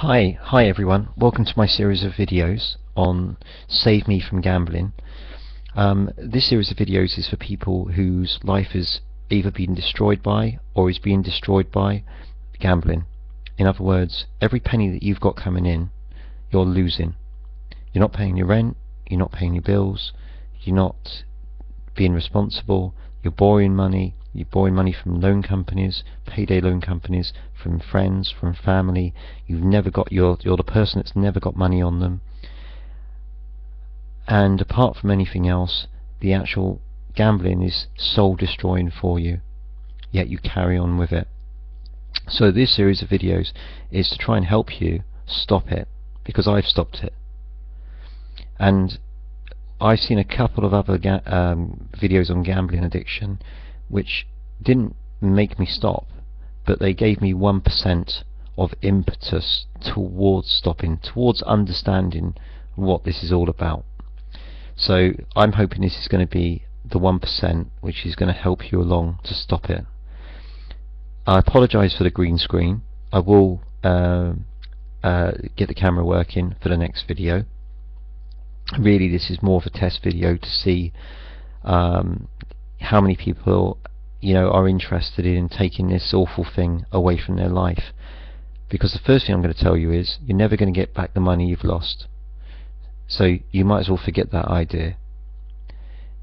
Hi everyone, welcome to my series of videos on Save Me from Gambling. This series of videos is for people whose life has either been destroyed by or is being destroyed by gambling. In other words, every penny that you've got coming in, you're losing. You're not paying your rent, you're not paying your bills, you're not being responsible, you're borrowing money from loan companies, payday loan companies, from friends, from family. You're the person that's never got money on them. And apart from anything else, the actual gambling is soul destroying for you, yet you carry on with it. So this series of videos is to try and help you stop it, because I've stopped it. And I've seen a couple of other videos on gambling addiction which didn't make me stop, but they gave me 1% of impetus towards stopping, towards understanding what this is all about. So I'm hoping this is going to be the 1% which is going to help you along to stop it. I apologise for the green screen. I will get the camera working for the next video. Really, this is more of a test video to see how many people are interested in taking this awful thing away from their life. Because the first thing I'm going to tell you is you're never going to get back the money you've lost. So you might as well forget that idea.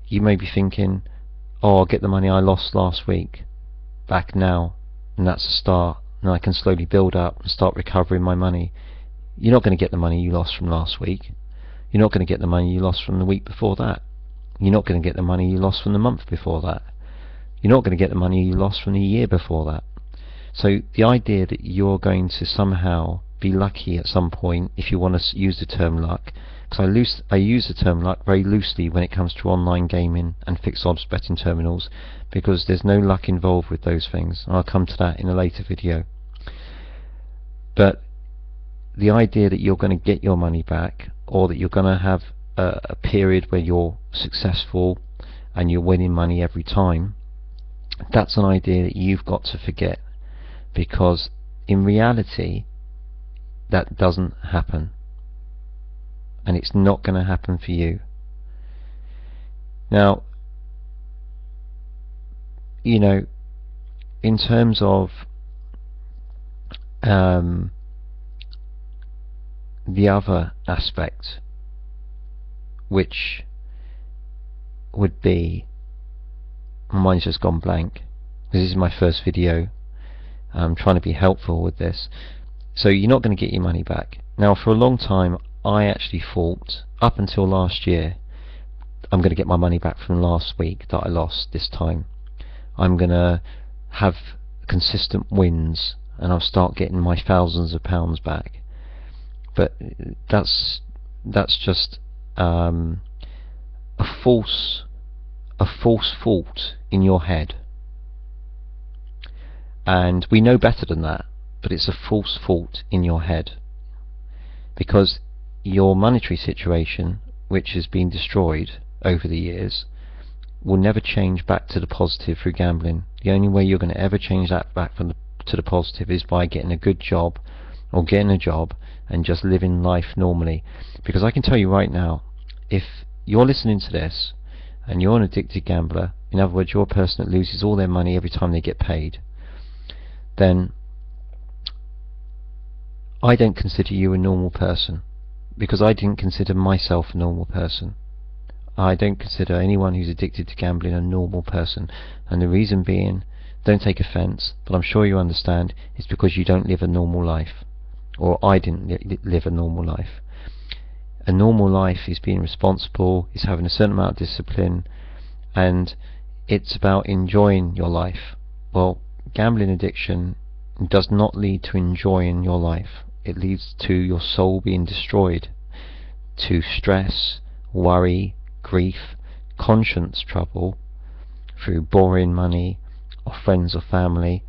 You may be thinking, oh, I'll get the money I lost last week back now, and that's a start, and I can slowly build up and start recovering my money. You're not going to get the money you lost from last week. You're not going to get the money you lost from the week before that. You're not going to get the money you lost from the month before that. You're not going to get the money you lost from the year before that. So the idea that you're going to somehow be lucky at some point, if you want to use the term luck, because I use the term luck very loosely when it comes to online gaming and fixed odds betting terminals, because there's no luck involved with those things, and I'll come to that in a later video. But the idea that you're going to get your money back, or that you're going to have a period where you're successful and you're winning money every time, that's an idea that you've got to forget, because in reality that doesn't happen, and it's not going to happen for you. Now, in terms of the other aspect, which would be, my mind's just gone blank, because this is my first video. I'm trying to be helpful with this. So you're not going to get your money back. Now, for a long time I actually thought, up until last year, I'm going to get my money back from last week that I lost this time. I'm going to have consistent wins and I'll start getting my thousands of pounds back. But that's just a false thought in your head, and we know better than that, but it's a false thought in your head, because your monetary situation, which has been destroyed over the years, will never change back to the positive through gambling. The only way you're going to ever change that back to the positive is by getting a good job, or getting a job and just living life normally. Because I can tell you right now, if you're listening to this and you're an addicted gambler, in other words, you're a person that loses all their money every time they get paid, then I don't consider you a normal person, because I didn't consider myself a normal person. I don't consider anyone who's addicted to gambling a normal person, and the reason being, don't take offence, but I'm sure you understand, it's because you don't live a normal life, or I didn't live a normal life. A normal life is being responsible, is having a certain amount of discipline, and it's about enjoying your life. Well, gambling addiction does not lead to enjoying your life. It leads to your soul being destroyed, to stress, worry, grief, conscience trouble through borrowing money of friends or family,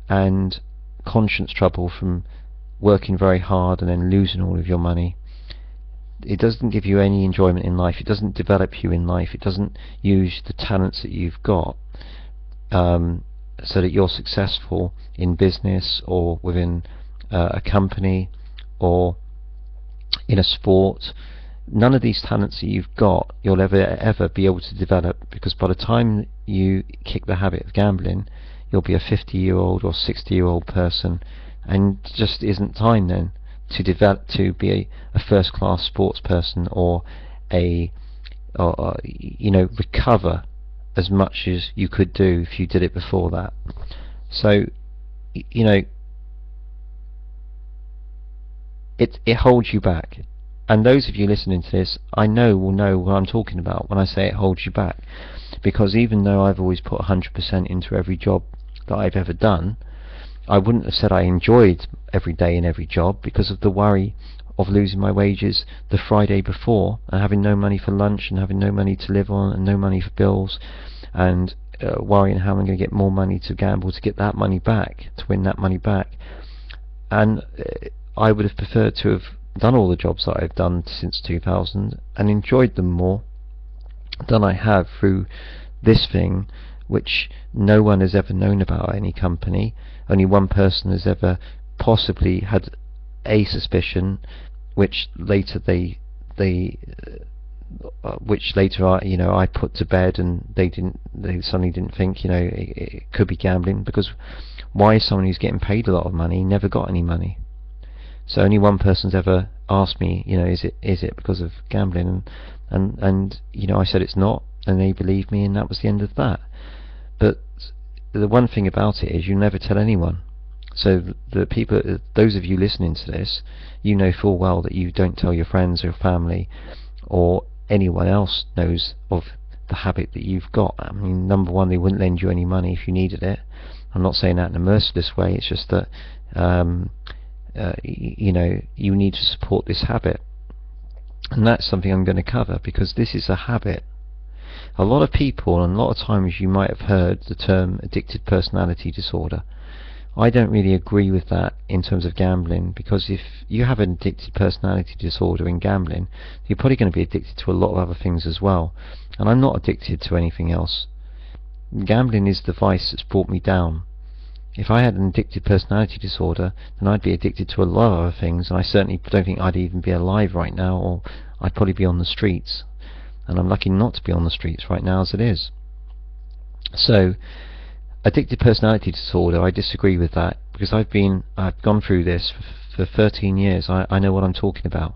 and conscience trouble from working very hard and then losing all of your money. It doesn't give you any enjoyment in life. It doesn't develop you in life. It doesn't use the talents that you've got so that you're successful in business or within a company, or in a sport. None of these talents that you've got you'll ever be able to develop, because by the time you kick the habit of gambling, you'll be a 50-year-old or 60-year-old person, and just isn't time then to develop to be a first-class sports person, or recover as much as you could do if you did it before that. So it holds you back. And those of you listening to this, I know, will know what I'm talking about when I say it holds you back. Because even though I've always put 100% into every job that I've ever done, I wouldn't have said I enjoyed every day in every job, because of the worry of losing my wages the Friday before, and having no money for lunch, and having no money to live on, and no money for bills, and worrying how I'm going to get more money to gamble to get that money back, to win that money back. And I would have preferred to have done all the jobs that I've done since 2000 and enjoyed them more than I have through this thing, which no one has ever known about any company. Only one person has ever possibly had a suspicion, which later I put to bed, and they suddenly didn't think it could be gambling, because why is someone who's getting paid a lot of money never got any money? So only one person's ever asked me, is it because of gambling? And I said it's not, and they believed me, and that was the end of that. But the one thing about it is you never tell anyone. So the people, those of you listening to this, you know full well that you don't tell your friends or family or anyone else knows of the habit that you've got. I mean, number one, they wouldn't lend you any money if you needed it. I'm not saying that in a merciless way. It's just that you need to support this habit, and that's something I'm going to cover, because this is a habit. A lot of people, and a lot of times, you might have heard the term addicted personality disorder. I don't really agree with that in terms of gambling, because if you have an addicted personality disorder in gambling, you're probably going to be addicted to a lot of other things as well. And I'm not addicted to anything else. Gambling is the vice that's brought me down. If I had an addicted personality disorder, then I'd be addicted to a lot of other things, and I certainly don't think I'd even be alive right now, or I'd probably be on the streets. And I'm lucky not to be on the streets right now as it is. So, addicted personality disorder, I disagree with that, because I've gone through this for 13 years. I know what I'm talking about.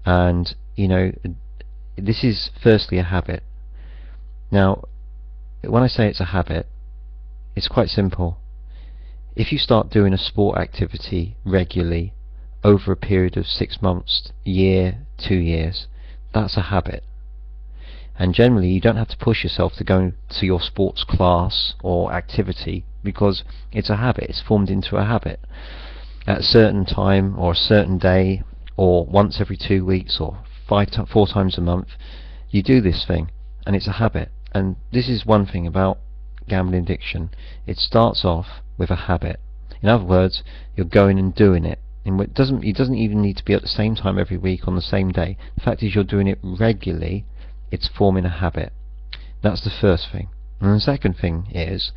And, this is firstly a habit. Now, when I say it's a habit, it's quite simple. If you start doing a sport activity regularly over a period of 6 months, year, 2 years, that's a habit. And generally you don't have to push yourself to go to your sports class or activity, because it's a habit. It's formed into a habit. At a certain time, or a certain day, or once every 2 weeks, or 4 times a month, you do this thing, and it's a habit. And this is one thing about gambling addiction. It starts off with a habit. In other words, you're going and doing it. And it doesn't even need to be at the same time every week on the same day. The fact is, you're doing it regularly. It's forming a habit. That's the first thing. And the second thing is,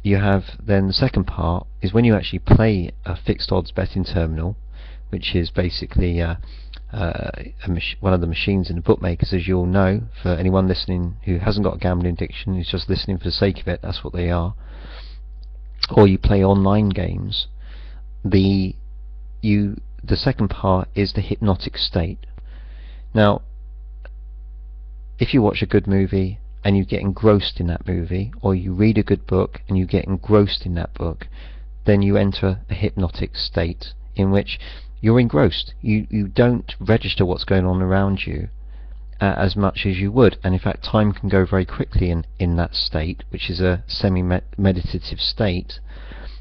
you have then the second part is when you actually play a fixed odds betting terminal, which is basically one of the machines in the bookmakers, as you all know. For anyone listening who hasn't got a gambling addiction, who's just listening for the sake of it, that's what they are. Or you play online games. The second part is the hypnotic state. Now, if you watch a good movie and you get engrossed in that movie, or you read a good book and you get engrossed in that book, then you enter a hypnotic state in which you're engrossed. You don't register what's going on around you as much as you would, and in fact time can go very quickly in that state, which is a semi-meditative state.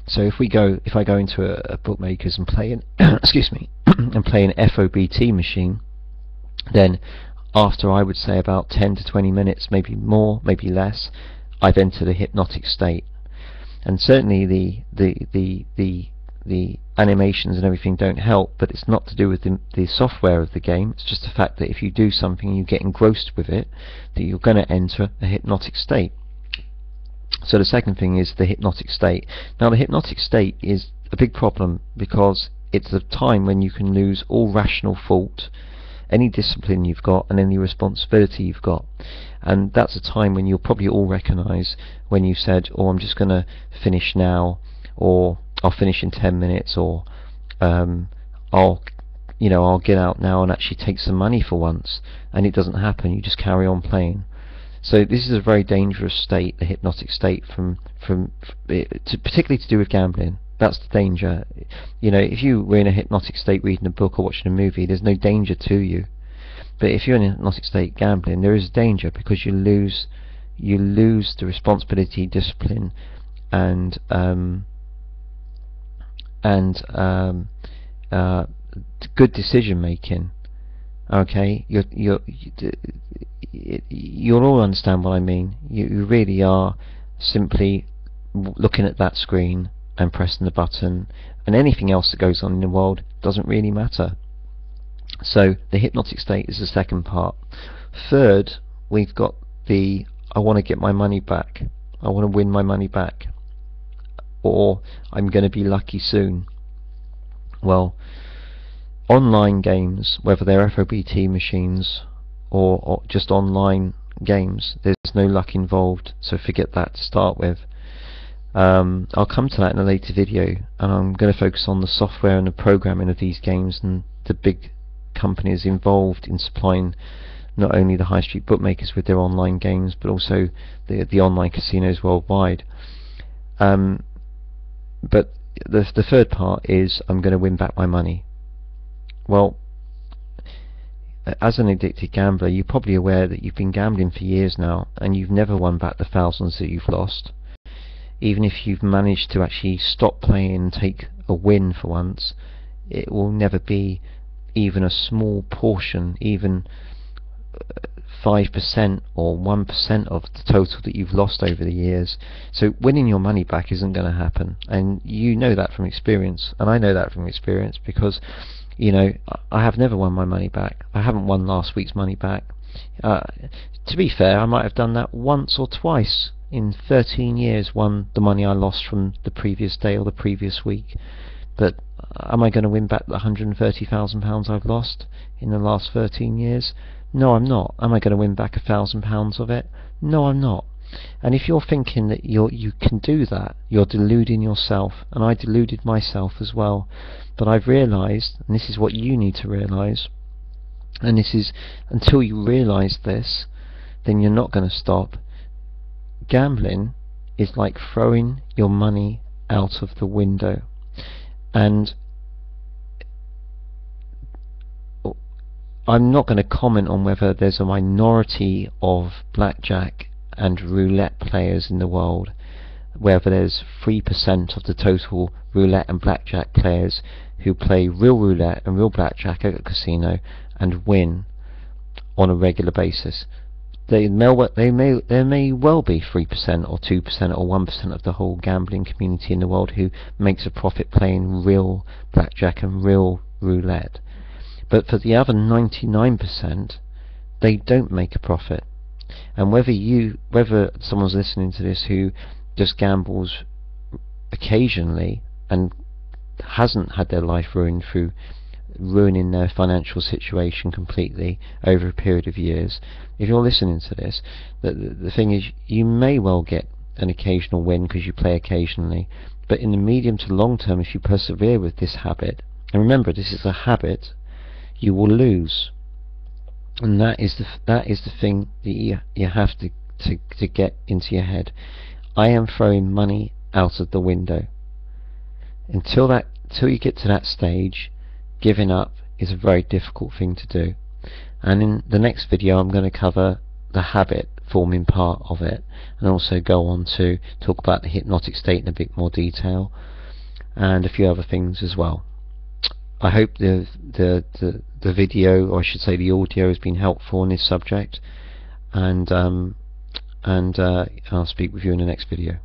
So if I go into a bookmaker's and play an excuse me and play an FOBT machine, then after, I would say, about 10 to 20 minutes, maybe more, maybe less, I've entered a hypnotic state. And certainly the animations and everything don't help, but it's not to do with the software of the game. It's just the fact that if you do something and you get engrossed with it, that you're going to enter a hypnotic state. So the second thing is the hypnotic state. Now, the hypnotic state is a big problem, because it's a time when you can lose all rational thought, any discipline you've got, and any responsibility you've got. And that's a time when you'll probably all recognise when you said, oh, I'm just going to finish now, or I'll finish in 10 minutes, or I'll get out now and actually take some money for once, and it doesn't happen. You just carry on playing. So this is a very dangerous state, the hypnotic state, particularly to do with gambling. That's the danger. If you were in a hypnotic state reading a book or watching a movie, there's no danger to you. But if you're in a hypnotic state gambling, there is danger, because you lose the responsibility, discipline, and good decision making. Okay, you'll all understand what I mean. You really are simply looking at that screen and pressing the button, and anything else that goes on in the world doesn't really matter. So the hypnotic state is the second part. Third, we've got I want to get my money back. I want to win my money back, or I'm going to be lucky soon. Well, online games, whether they're FOBT machines or just online games, there's no luck involved, so forget that to start with. I'll come to that in a later video, and I'm going to focus on the software and the programming of these games, and the big companies involved in supplying not only the high street bookmakers with their online games, but also the online casinos worldwide. But the third part is, I'm going to win back my money. Well, as an addicted gambler, you're probably aware that you've been gambling for years now, and you've never won back the thousands that you've lost. Even if you've managed to actually stop playing and take a win for once, it will never be even a small portion, even 5% or 1% of the total that you've lost over the years. So winning your money back isn't going to happen, and you know that from experience, and I know that from experience, because I have never won my money back. I haven't won last week's money back. To be fair, I might have done that once or twice in 13 years, won the money I lost from the previous day or the previous week. But am I going to win back the £130,000 I've lost in the last 13 years? No, I'm not. Am I going to win back £1,000 of it? No, I'm not. And if you're thinking that you can do that, you're deluding yourself, and I deluded myself as well. But I've realised, and this is what you need to realise, and this is, until you realise this, then you're not going to stop. Gambling is like throwing your money out of the window. And I'm not going to comment on whether there's a minority of blackjack and roulette players in the world, whether there's 3% of the total roulette and blackjack players who play real roulette and real blackjack at a casino and win on a regular basis. There may well be 3% or 2% or 1% of the whole gambling community in the world who makes a profit playing real blackjack and real roulette. But for the other 99%, they don't make a profit. And whether someone's listening to this who just gambles occasionally and hasn't had their life ruined through ruining their financial situation completely over a period of years, if you're listening to this, the thing is, you may well get an occasional win because you play occasionally, but in the medium to long term, if you persevere with this habit, and remember, this is a habit, you will lose. And that is the thing that you have to get into your head. I am throwing money out of the window. Until you get to that stage, giving up is a very difficult thing to do. And in the next video, I'm going to cover the habit forming part of it, and also go on to talk about the hypnotic state in a bit more detail, and a few other things as well. I hope the video, or I should say the audio, has been helpful on this subject, and I'll speak with you in the next video.